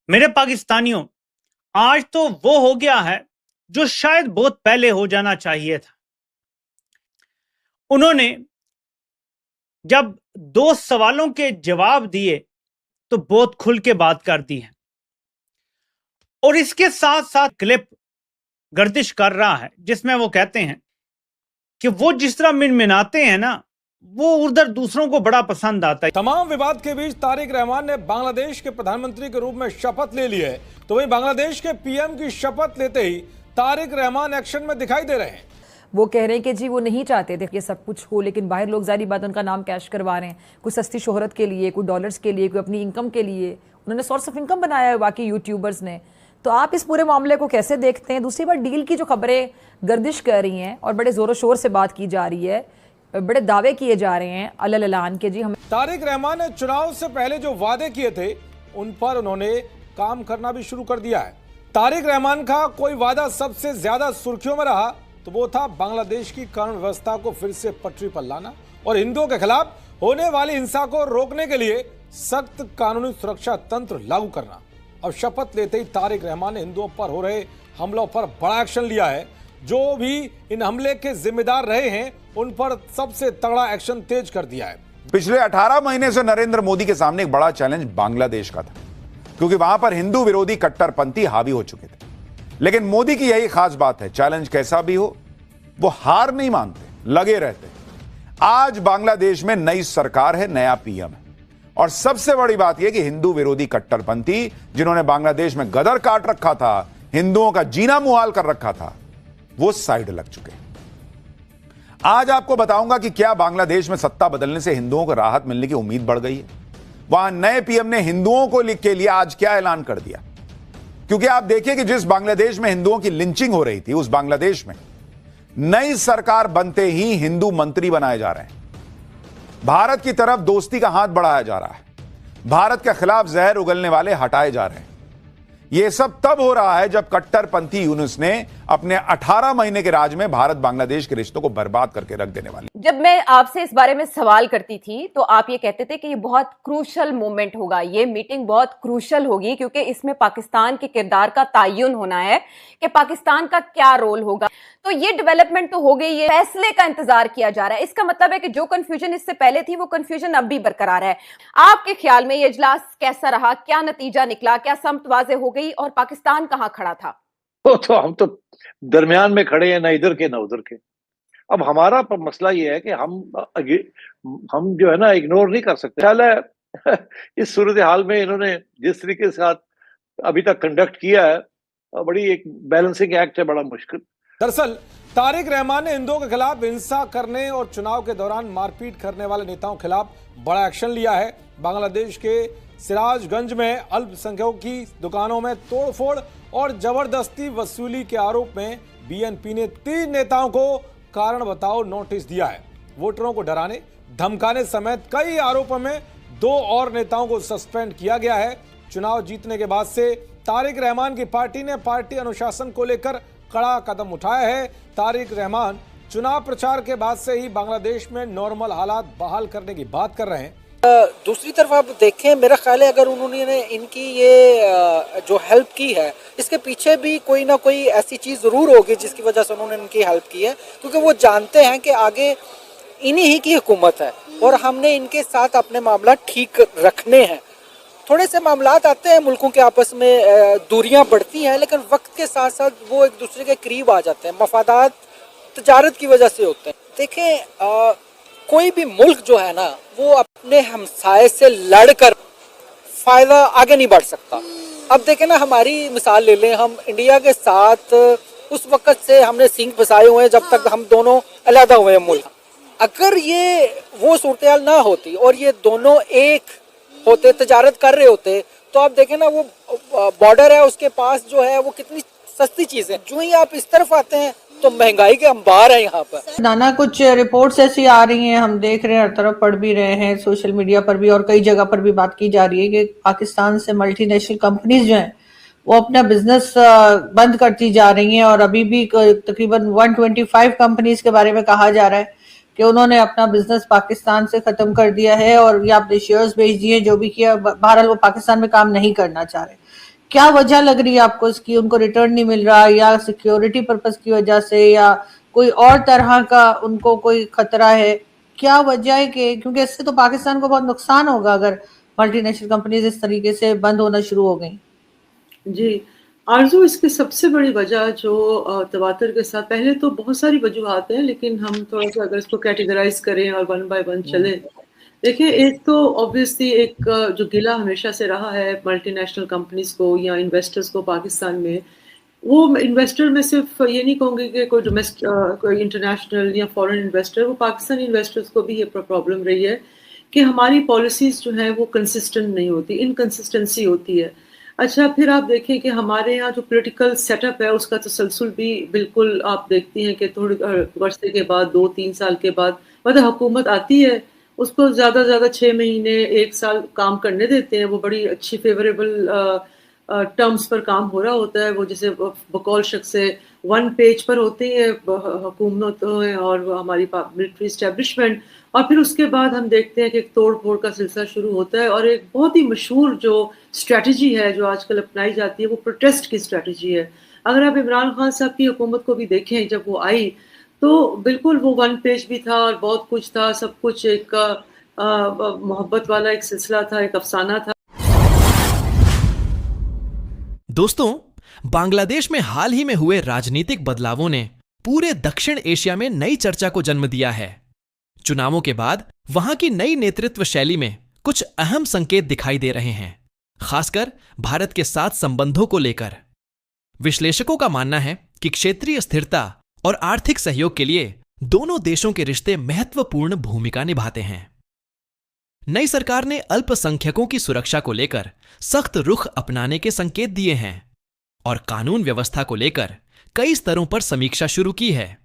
मेरे पाकिस्तानियों, आज तो वो हो गया है जो शायद बहुत पहले हो जाना चाहिए था। उन्होंने जब दो सवालों के जवाब दिए तो बहुत खुल के बात कर दी है, और इसके साथ साथ क्लिप गर्दिश कर रहा है जिसमें वो कहते हैं कि वो जिस तरह मिनमिनाते हैं ना, वो उधर दूसरों को बड़ा पसंद आता है। तमाम विवाद के बीच तारिक रहमान ने बांग्लादेश के प्रधानमंत्री के रूप में शपथ ले ली है, तो वहीं बांग्लादेश के पीएम की शपथ लेते ही तारिक रहमान एक्शन में दिखाई दे रहे हैं। वो कह रहे हैं कि जी वो नहीं चाहते थे कि ये सब कुछ हो, लेकिन बाहर लोग जारी बात उनका नाम कैश करवा रहे हैं, कोई सस्ती शोहरत के लिए, कोई डॉलर्स के लिए, कोई अपनी इनकम के लिए। उन्होंने सोर्स ऑफ इनकम बनाया है बाकी यूट्यूबर्स ने। तो आप इस पूरे मामले को कैसे देखते हैं? दूसरी बार डील की जो खबरें गर्दिश कर रही हैं और बड़े जोरों शोर से बात की जा रही है, बड़े दावे किए जा रहे हैं अलल ऐलान के जी हम। तारिक रहमान ने चुनाव से पहले जो वादे किए थे उन पर उन्होंने काम करना भी शुरू कर दिया है। तारिक रहमान का कोई वादा सबसे ज्यादा सुर्खियों में रहा तो वो था बांग्लादेश की कानून व्यवस्था को फिर से पटरी पर लाना और हिंदुओं के खिलाफ होने वाली हिंसा को रोकने के लिए सख्त कानूनी सुरक्षा तंत्र लागू करना। अब शपथ लेते ही तारिक रहमान ने हिंदुओं पर हो रहे हमलों पर बड़ा एक्शन लिया है। जो भी इन हमले के जिम्मेदार रहे हैं उन पर सबसे तगड़ा एक्शन तेज कर दिया है। पिछले 18 महीने से नरेंद्र मोदी के सामने एक बड़ा चैलेंज बांग्लादेश का था, क्योंकि वहां पर हिंदू विरोधी कट्टरपंथी हावी हो चुके थे। लेकिन मोदी की यही खास बात है, चैलेंज कैसा भी हो वो हार नहीं मानते, लगे रहते। आज बांग्लादेश में नई सरकार है, नया पीएम है, और सबसे बड़ी बात यह कि हिंदू विरोधी कट्टरपंथी जिन्होंने बांग्लादेश में गदर काट रखा था, हिंदुओं का जीना मुहाल कर रखा था, वो साइड लग चुके। आज आपको बताऊंगा कि क्या बांग्लादेश में सत्ता बदलने से हिंदुओं को राहत मिलने की उम्मीद बढ़ गई है। वहां नए पीएम ने हिंदुओं को लिख के लिए आज क्या ऐलान कर दिया, क्योंकि आप देखिए कि जिस बांग्लादेश में हिंदुओं की लिंचिंग हो रही थी, उस बांग्लादेश में नई सरकार बनते ही हिंदू मंत्री बनाए जा रहे हैं। भारत की तरफ दोस्ती का हाथ बढ़ाया जा रहा है, भारत के खिलाफ जहर उगलने वाले हटाए जा रहे हैं। यह सब तब हो रहा है जब कट्टरपंथी यूनुस ने अपने 18 महीने के राज में भारत बांग्लादेश के रिश्तों को बर्बाद करके रख देने वाली। जब मैं आपसे इस बारे में सवाल करती थी तो आप ये कहते थे कि ये बहुत क्रूशल मोमेंट होगा, ये मीटिंग बहुत क्रूशल होगी, क्योंकि इसमें पाकिस्तान के किरदार का तयन होना है कि पाकिस्तान का क्या रोल होगा। तो ये डेवलपमेंट तो हो गई, ये फैसले का इंतजार किया जा रहा है। इसका मतलब है कि जो कंफ्यूजन इससे पहले थी वो कंफ्यूजन अब भी बरकरार है। आपके ख्याल में ये इजलास कैसा रहा, क्या नतीजा निकला, क्या समत वाज़े हो गई और पाकिस्तान कहां खड़ा था? तो हम तो दरमियान में खड़े हैं, ना इधर के ना उधर के। अब हमारा मसला ये है कि हम जो है ना इग्नोर नहीं कर सकते। ख्याल है इस सूरत हाल में इन्होंने जिस तरीके के साथ अभी तक कंडक्ट किया है, बड़ी एक बैलेंसिंग एक्ट है, बड़ा मुश्किल। दरअसल तारिक रहमान ने हिंदुओं के खिलाफ हिंसा करने और चुनाव के दौरान मारपीट करने वाले नेताओं के खिलाफ बड़ा एक्शन लिया है। बांग्लादेश के सिराजगंज में अल्पसंख्यकों की दुकानों में तोड़फोड़ और जबरदस्ती वसूली के आरोप में बीएनपी ने 3 नेताओं को कारण बताओ नोटिस दिया है। वोटरों को डराने धमकाने समेत कई आरोपों में 2 और नेताओं को सस्पेंड किया गया है। चुनाव जीतने के बाद से तारिक रहमान की पार्टी ने पार्टी अनुशासन को लेकर कड़ा कदम उठाया है। तारिक रहमान चुनाव प्रचार के बाद से ही बांग्लादेश में नॉर्मल हालात बहाल करने की बात कर रहे हैं। दूसरी तरफ आप देखें, मेरा ख्याल है अगर उन्होंने इनकी ये जो हेल्प की है, इसके पीछे भी कोई ना कोई ऐसी चीज़ ज़रूर होगी जिसकी वजह से उन्होंने इनकी हेल्प की है, क्योंकि वो जानते हैं कि आगे इन्हीं ही की हुकूमत है और हमने इनके साथ अपने मामला ठीक रखने हैं। थोड़े से मामलात आते हैं, मुल्कों के आपस में दूरियां बढ़ती हैं, लेकिन वक्त के साथ साथ वो एक दूसरे के करीब आ जाते हैं। मफादात तजारत की वजह से होते हैं। देखें, कोई भी मुल्क जो है ना, वो अपने हमसाये से लड़कर फायदा आगे नहीं बढ़ सकता। अब देखें ना, हमारी मिसाल ले लें, हम इंडिया के साथ उस वक़्त से हमने सिंह फंसाए हुए हैं जब तक हम दोनों अलहदा हुए हैं मुल्क। अगर ये वो सूरत ना होती और ये दोनों एक होते, तजारत कर रहे होते, तो आप देखें ना, वो बॉर्डर है उसके पास जो है वो कितनी सस्ती चीज़ है। जो ही आप इस तरफ आते हैं तो महंगाई के अंबार है यहाँ पर। नाना कुछ रिपोर्ट्स ऐसी आ रही हैं, हम देख रहे हैं, हर तरफ पढ़ भी रहे हैं, सोशल मीडिया पर भी और कई जगह पर भी बात की जा रही है कि पाकिस्तान से मल्टीनेशनल कंपनीज जो हैं वो अपना बिजनेस बंद करती जा रही हैं। और अभी भी तकरीबन 125 कंपनीज के बारे में कहा जा रहा है कि उन्होंने अपना बिजनेस पाकिस्तान से खत्म कर दिया है और या अपने शेयर्स बेच दिए, जो भी किया। बहरहाल वो पाकिस्तान में काम नहीं करना चाह रहे। क्या वजह लग रही है आपको इसकी, उनको रिटर्न नहीं मिल रहा, या सिक्योरिटी पर्पस की वजह से, या कोई और तरह का उनको कोई खतरा है? क्या वजह है कि, क्योंकि इससे तो पाकिस्तान को बहुत नुकसान होगा अगर मल्टीनेशनल कंपनीज इस तरीके से बंद होना शुरू हो गई। जी आरजू, इसकी सबसे बड़ी वजह जो तवातर के साथ, पहले तो बहुत सारी वजूहात हैं लेकिन हम थोड़ा सा अगर इसको कैटेगराइज करें और वन बाय वन चले। देखिए, एक तो ऑब्वियसली एक जो गिला हमेशा से रहा है मल्टीनेशनल कंपनीज को या इन्वेस्टर्स को पाकिस्तान में, वो इन्वेस्टर में सिर्फ ये नहीं कहूँगी कि कोई इंटरनेशनल या फॉरेन इन्वेस्टर, वो पाकिस्तानी इन्वेस्टर्स को भी ये प्रॉब्लम रही है कि हमारी पॉलिसीज जो हैं वो कंसिस्टेंट नहीं होती, इनकंसिस्टेंसी होती है। अच्छा, फिर आप देखें कि हमारे यहाँ जो पॉलिटिकल सेटअप है उसका तसलसल भी बिल्कुल, आप देखती हैं कि थोड़ी वर्षे के बाद, 2-3 साल के बाद मतलब हुकूमत आती है, उसको ज़्यादा से ज़्यादा 6 महीने 1 साल काम करने देते हैं। वो बड़ी अच्छी फेवरेबल टर्म्स पर काम हो रहा होता है, वो जैसे बकौल शख्स से 1 पेज पर होती है हुकूमत और हमारी मिलिट्री इस्टेब्लिशमेंट, और फिर उसके बाद हम देखते हैं कि एक तोड़ फोड़ का सिलसिला शुरू होता है। और एक बहुत ही मशहूर जो स्ट्रेटजी है जो आजकल अपनाई जाती है वो प्रोटेस्ट की स्ट्रेटजी है। अगर आप इमरान खान साहब की हुकूमत को भी देखें, जब वो आई तो बिल्कुल वो 1 पेज भी था और बहुत कुछ था, सब कुछ एक मोहब्बत वाला एक सिलसिला था, एक अफसाना था। दोस्तों, बांग्लादेश में हाल ही में हुए राजनीतिक बदलावों ने पूरे दक्षिण एशिया में नई चर्चा को जन्म दिया है। चुनावों के बाद वहां की नई नेतृत्व शैली में कुछ अहम संकेत दिखाई दे रहे हैं, खासकर भारत के साथ संबंधों को लेकर। विश्लेषकों का मानना है कि क्षेत्रीय स्थिरता और आर्थिक सहयोग के लिए दोनों देशों के रिश्ते महत्वपूर्ण भूमिका निभाते हैं। नई सरकार ने अल्पसंख्यकों की सुरक्षा को लेकर सख्त रुख अपनाने के संकेत दिए हैं और कानून व्यवस्था को लेकर कई स्तरों पर समीक्षा शुरू की है।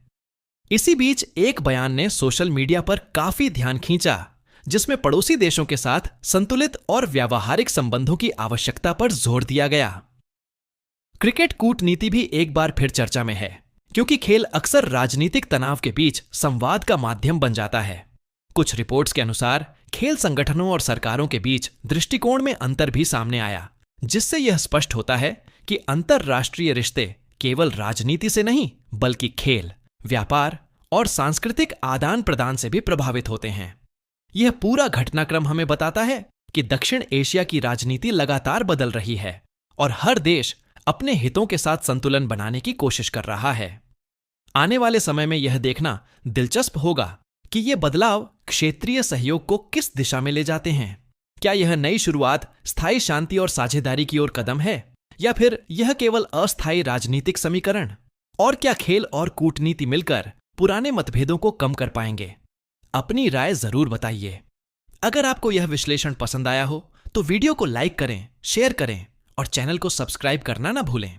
इसी बीच एक बयान ने सोशल मीडिया पर काफी ध्यान खींचा, जिसमें पड़ोसी देशों के साथ संतुलित और व्यावहारिक संबंधों की आवश्यकता पर जोर दिया गया। क्रिकेट कूटनीति भी एक बार फिर चर्चा में है, क्योंकि खेल अक्सर राजनीतिक तनाव के बीच संवाद का माध्यम बन जाता है। कुछ रिपोर्ट्स के अनुसार खेल संगठनों और सरकारों के बीच दृष्टिकोण में अंतर भी सामने आया, जिससे यह स्पष्ट होता है कि अंतरराष्ट्रीय रिश्ते केवल राजनीति से नहीं बल्कि खेल, व्यापार और सांस्कृतिक आदान प्रदान से भी प्रभावित होते हैं। यह पूरा घटनाक्रम हमें बताता है कि दक्षिण एशिया की राजनीति लगातार बदल रही है और हर देश अपने हितों के साथ संतुलन बनाने की कोशिश कर रहा है। आने वाले समय में यह देखना दिलचस्प होगा कि ये बदलाव क्षेत्रीय सहयोग को किस दिशा में ले जाते हैं। क्या यह नई शुरुआत स्थायी शांति और साझेदारी की ओर कदम है, या फिर यह केवल अस्थायी राजनीतिक समीकरण? और क्या खेल और कूटनीति मिलकर पुराने मतभेदों को कम कर पाएंगे? अपनी राय जरूर बताइए। अगर आपको यह विश्लेषण पसंद आया हो तो वीडियो को लाइक करें, शेयर करें और चैनल को सब्सक्राइब करना ना भूलें।